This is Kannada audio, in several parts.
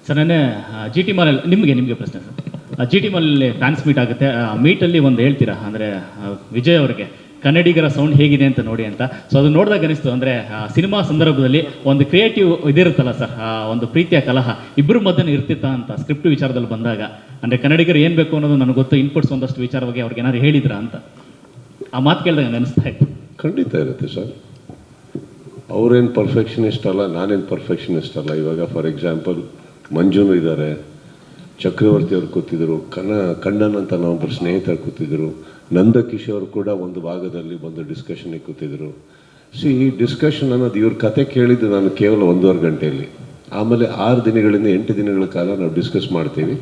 ಸರ್ ನೆನ್ನೆ ಜಿ ಟಿ ಮಾಲಲ್ಲಿ ನಿಮಗೆ ಪ್ರಶ್ನೆ ಸರ್. ಜಿ ಟಿ ಮಾಲಲ್ಲಿ ಫ್ಯಾನ್ಸ್ ಮೀಟ್ ಆಗುತ್ತೆ. ಮೀಟಲ್ಲಿ ಒಂದು ಹೇಳ್ತೀರಾ ಅಂದರೆ ವಿಜಯ್ ಅವರಿಗೆ ಕನ್ನಡಿಗರ ಸೌಂಡ್ ಹೇಗಿದೆ ಅಂತ ನೋಡಿ ಅಂತ. ಸೊ ಅದು ನೋಡಿದಾಗ ಅನಿಸ್ತು ಅಂದರೆ ಸಿನಿಮಾ ಸಂದರ್ಭದಲ್ಲಿ ಒಂದು ಕ್ರಿಯೇಟಿವ್ ಇದಿರುತ್ತಲ್ಲ ಸರ್, ಒಂದು ಪ್ರೀತಿಯ ಕಲಹ ಇಬ್ಬರು ಮಧ್ಯೆ ಇರ್ತಿತ್ತಾ ಅಂತ ಸ್ಕ್ರಿಪ್ಟ್ ವಿಚಾರದಲ್ಲಿ ಬಂದಾಗ. ಅಂದರೆ ಕನ್ನಡಿಗರು ಏನು ಬೇಕು ಅನ್ನೋದು ನನಗೆ ಗೊತ್ತು, ಇನ್ಪುಟ್ಸ್ ಒಂದಷ್ಟು ವಿಚಾರವಾಗಿ ಅವ್ರಿಗೆ ಏನಾದ್ರು ಹೇಳಿದ್ರಾ ಅಂತ ಆ ಮಾತು ಕೇಳಿದಾಗ ಅನಿಸ್ತಾ ಇತ್ತು. ಖಂಡಿತ ಇರುತ್ತೆ ಸರ್. ಅವರೇನು ಪರ್ಫೆಕ್ಷನಿಸ್ಟ್ ಅಲ್ಲ, ನಾನೇನು ಪರ್ಫೆಕ್ಷನಿಸ್ಟ್ ಅಲ್ಲ. ಇವಾಗ ಫಾರ್ ಎಕ್ಸಾಂಪಲ್ ಮಂಜುನು ಇದ್ದಾರೆ, ಚಕ್ರವರ್ತಿ ಅವ್ರು ಕೂತಿದ್ರು, ಕಣ್ಣನ್ ಅಂತ ನಾವೊಬ್ಬರು ಸ್ನೇಹಿತರು ಕೂತಿದ್ರು, ನಂದಕಿಶೋರ್ ಕೂಡ ಒಂದು ಭಾಗದಲ್ಲಿ ಬಂದು ಡಿಸ್ಕಷನ್ಗೆ ಕೂತಿದ್ರು. ಈ ಡಿಸ್ಕಷನ್ ಅನ್ನೋದು ಇವ್ರ ಕತೆ ಕೇಳಿದ್ದು ನಾನು ಕೇವಲ 1.5 ಗಂಟೆಯಲ್ಲಿ. ಆಮೇಲೆ 6 ದಿನಗಳಿಂದ 8 ದಿನಗಳ ಕಾಲ ನಾವು ಡಿಸ್ಕಸ್ ಮಾಡ್ತೀವಿ.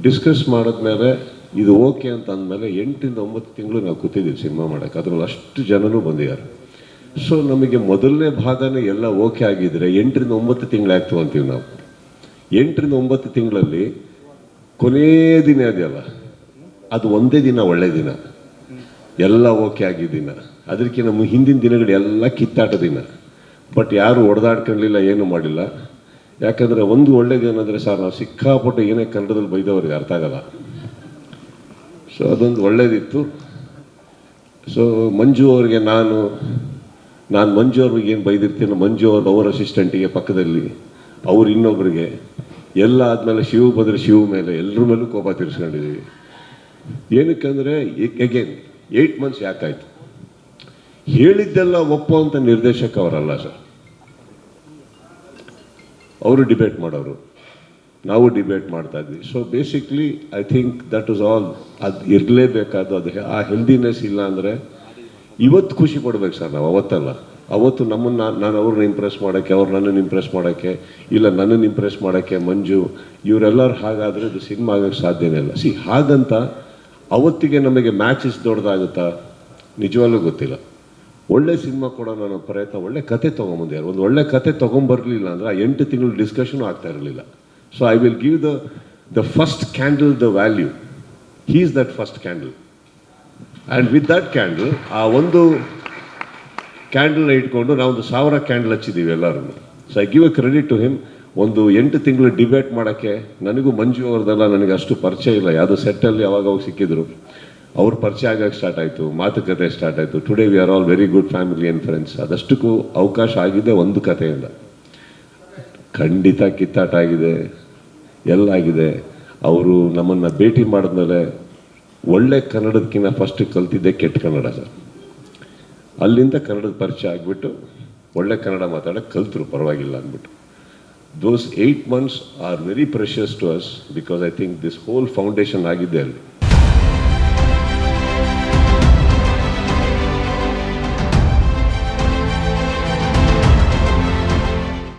ಡಿಸ್ಕಸ್ ಮಾಡಿದ್ಮೇಲೆ ಇದು ಓಕೆ ಅಂತ ಅಂದಮೇಲೆ 8 ರಿಂದ 9 ತಿಂಗಳು ನಾವು ಕೂತಿದ್ದೀವಿ ಸಿನಿಮಾ ಮಾಡೋಕ್ಕೆ. ಅದರಲ್ಲಿ ಅಷ್ಟು ಜನನೂ ಬಂದಿದ್ದಾರೆ. ಸೊ ನಮಗೆ ಮೊದಲನೇ ಭಾಗನೇ ಎಲ್ಲ ಓಕೆ ಆಗಿದ್ದರೆ 8 ರಿಂದ 9 ತಿಂಗಳು ಆಗ್ತೀವಿ ಅಂತೀವಿ ನಾವು. 8 ರಿಂದ 9 ತಿಂಗಳಲ್ಲಿ ಕೊನೇ ದಿನ ಅದೆಯಲ್ಲ, ಅದು ಒಂದೇ ದಿನ ಒಳ್ಳೆ ದಿನ, ಎಲ್ಲ ಓಕೆ ಆಗಿದ್ದ ದಿನ. ಅದಕ್ಕೆ ನಮ್ಮ ಹಿಂದಿನ ದಿನಗಳು ಎಲ್ಲ ಕಿತ್ತಾಟ ದಿನ. ಬಟ್ ಯಾರು ಹೊಡೆದಾಡ್ಕೊಳ್ಳಿಲ್ಲ, ಏನು ಮಾಡಿಲ್ಲ. ಯಾಕಂದರೆ ಒಂದು ಒಳ್ಳೇದೇನೆಂದರೆ ಸರ್, ನಾವು ಸಿಕ್ಕಾಪಟ್ಟೆ ಏನೇ ಕನ್ನಡದಲ್ಲಿ ಬೈದವ್ರಿಗೆ ಅರ್ಥ ಆಗಲ್ಲ. ಸೊ ಅದೊಂದು ಒಳ್ಳೇದಿತ್ತು. ಸೊ ಮಂಜು ಅವ್ರಿಗೆ ನಾನು ಮಂಜು ಅವ್ರಿಗೆ ಏನು ಬೈದಿರ್ತೀನೋ, ಮಂಜು ಅವ್ರ ಅಸಿಸ್ಟೆಂಟಿಗೆ ಪಕ್ಕದಲ್ಲಿ, ಅವ್ರು ಇನ್ನೊಬ್ರಿಗೆ ಎಲ್ಲ ಆದಮೇಲೆ ಶಿವ ಬಂದರೆ ಶಿವ ಮೇಲೆ ಎಲ್ಲರ ಮೇಲೂ ಕೋಪ ತೀರಿಸ್ಕೊಂಡಿದ್ದೀವಿ. ಏನಕ್ಕಂದರೆ ಎಗೇನ್ 8 ಮಂತ್ಸ್ ಯಾಕಾಯ್ತು, ಹೇಳಿದ್ದೆಲ್ಲ ಒಪ್ಪೋ ಅಂತ ನಿರ್ದೇಶಕ ಅವರಲ್ಲ ಸರ್. ಅವರು ಡಿಬೇಟ್ ಮಾಡೋರು, ನಾವು ಡಿಬೇಟ್ ಮಾಡ್ತಾ ಇದ್ವಿ. So basically I think that is all. ಅದು ಇರಲೇಬೇಕಾದ, ಅದು ಆ ಹೆಲ್ದಿನೆಸ್ ಇಲ್ಲ ಅಂದರೆ ಇವತ್ತು ಖುಷಿ ಪಡ್ಬೇಕು ಸರ್ ನಾವು, ಅವತ್ತಲ್ಲ. ಅವತ್ತು ನಾನು ಅವ್ರನ್ನ ಇಂಪ್ರೆಸ್ ಮಾಡೋಕ್ಕೆ, ಅವ್ರು ನನ್ನನ್ನು ಇಂಪ್ರೆಸ್ ಮಾಡೋಕ್ಕೆ, ಇಲ್ಲ ನನ್ನನ್ನು ಇಂಪ್ರೆಸ್ ಮಾಡೋಕ್ಕೆ ಮಂಜು ಇವರೆಲ್ಲರೂ ಹಾಗಾದರೆ ಇದು ಸಿನಿಮಾ ಆಗೋಕ್ಕೆ ಸಾಧ್ಯನೇ ಇಲ್ಲ. ಹಾಗಂತ ಅವತ್ತಿಗೆ ನಮಗೆ ಮ್ಯಾಚಸ್ ದೊಡ್ಡದಾಗುತ್ತಾ ನಿಜವಾಗ್ಲೂ ಗೊತ್ತಿಲ್ಲ. ಒಳ್ಳೆ ಸಿನಿಮಾ ಕೊಡೋ ನನ್ನ ಪ್ರಯತ್ನ, ಒಳ್ಳೆ ಕತೆ ತೊಗೊಂಬಂದ್ಯಾರು. ಒಂದು ಒಳ್ಳೆ ಕತೆ ತೊಗೊಂಬರ್ಲಿಲ್ಲ ಅಂದರೆ ಆ 8 ತಿಂಗಳು ಡಿಸ್ಕಷನು ಆಗ್ತಾ ಇರಲಿಲ್ಲ. So I will give the first candle the value. He is that first candle. And with that candle, ಆ ಒಂದು ಕ್ಯಾಂಡಲ್ನ ಇಟ್ಕೊಂಡು ನಾವೊಂದು 1000 ಕ್ಯಾಂಡಲ್ ಹಚ್ಚಿದ್ದೀವಿ ಎಲ್ಲರೂ. So I give a credit to him. ಒಂದು 8 ತಿಂಗಳು ಡಿಬೇಟ್ ಮಾಡೋಕ್ಕೆ ನನಗೂ ಮಂಜು ಅವ್ರದ್ದೆಲ್ಲ ನನಗೆ ಅಷ್ಟು ಪರಿಚಯ ಇಲ್ಲ. ಯಾವುದೋ ಸೆಟ್ಟಲ್ಲಿ ಅವಾಗ ಸಿಕ್ಕಿದ್ರು, ಅವ್ರ ಪರಿಚಯ ಆಗೋಕ್ಕೆ ಸ್ಟಾರ್ಟ್ ಆಯಿತು, ಮಾತುಕತೆ ಸ್ಟಾರ್ಟ್ ಆಯಿತು. Today we are all very good family and friends. ಅದಷ್ಟಕ್ಕೂ ಅವಕಾಶ ಆಗಿದೆ ಒಂದು ಕಥೆಯಿಂದ. ಖಂಡಿತ ಕಿತ್ತಾಟ ಆಗಿದೆ, ಎಲ್ಲ ಆಗಿದೆ. ಅವರು ನಮ್ಮನ್ನು ಭೇಟಿ ಮಾಡಿದ್ಮೇಲೆ ಒಳ್ಳೆ ಕನ್ನಡದಕ್ಕಿಂತ ಫಸ್ಟ್ ಕಲ್ತಿದ್ದೆ ಕೆಟ್ಟ ಕನ್ನಡ ಸರ್. ಅಲ್ಲಿಂದ ಕನ್ನಡದ ಪರಿಚಯ ಆಗಿಬಿಟ್ಟು ಒಳ್ಳೆ ಕನ್ನಡ ಮಾತಾಡೋಕ್ಕೆ ಕಲ್ತರು, ಪರವಾಗಿಲ್ಲ ಅಂದ್ಬಿಟ್ಟು. Those 8 months are very precious to us because I think this whole foundation ಆಗಿದೆ ಅಲ್ಲಿ.